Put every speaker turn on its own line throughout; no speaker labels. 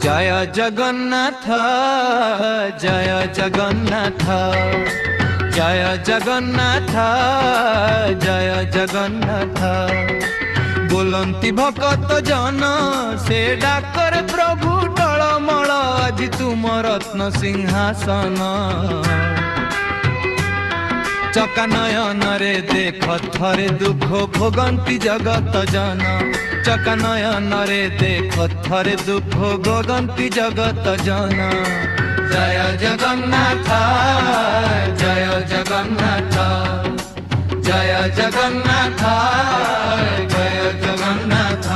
जय जगन्नाथ जय जगन्नाथ जय जगन्नाथ जय जगन्नाथ बोलंती भकत जन से डाकर प्रभु टलमल आज तुम रत्न सिंहासन चका नयन रे देख थरे दुख भोगंती जगत जन चका नयन रे देख थरे दुख भोगंती जगत जन जय जगन्नाथ जय जगन्नाथ जय जगन्नाथ जय जगन्नाथ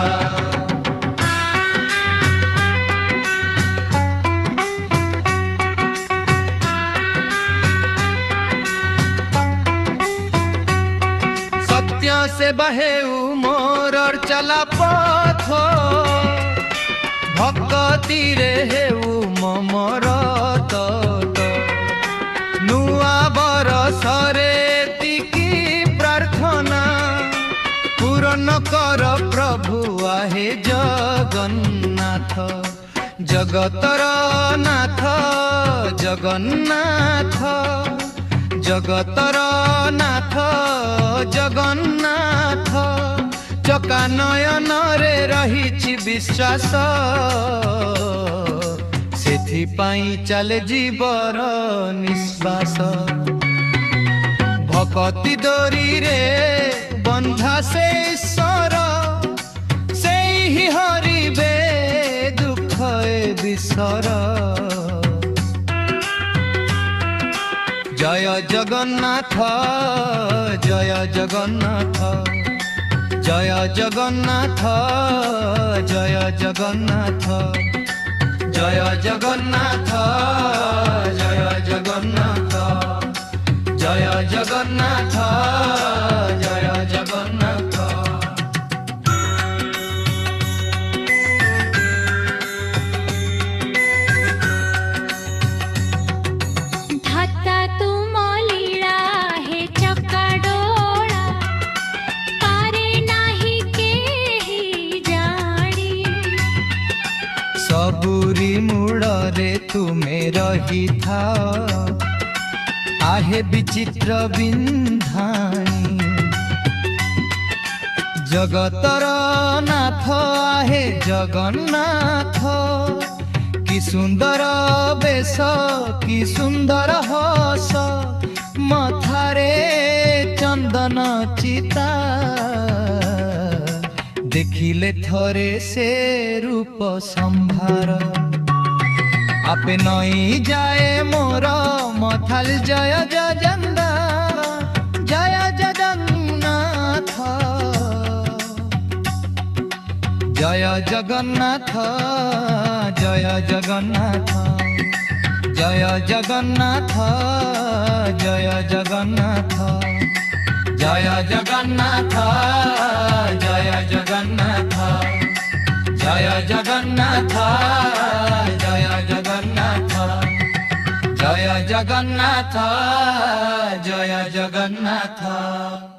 से बहे मोर चला पथ भक्ति रे हेउ ममर नुआ बरस रे तिकी प्रार्थना पूर्ण कर प्रभु आहे जगन्नाथ जगतर नाथ जगन्नाथ जगतर नाथ जगन्नाथ चका नयन रे रही विश्वास सेथि पाई चले जीवर निश्वास भक्ति डोरी रे बंधा से ईश्वर से ही हरिबे दुख विसर जय जगन्नाथ जय जगन्नाथ जय जगन्नाथ जय जगन्नाथ जय जगन्नाथ जय जगन्नाथ जय जगन्नाथ जय जगन्नाथ सबुरी मूड़ रे तुमे रही था आहे विचित्र बिंधानी जगतर नाथ आहे जगन्नाथ कि सुंदर बेश कि सुंदर हस मथारे चंदन चिता देखिले थरे से रूप संभार आपे नई जाए मोर मथाल जय जगन्ना जय जगन्नाथ जय जगन्नाथ जय जगन्नाथ जय जगन्नाथ जय जगन्नाथ जय जगन्नाथ जय जगन्नाथ जय जगन्नाथ जय जगन्नाथ जय जगन्नाथ जय जगन्नाथ।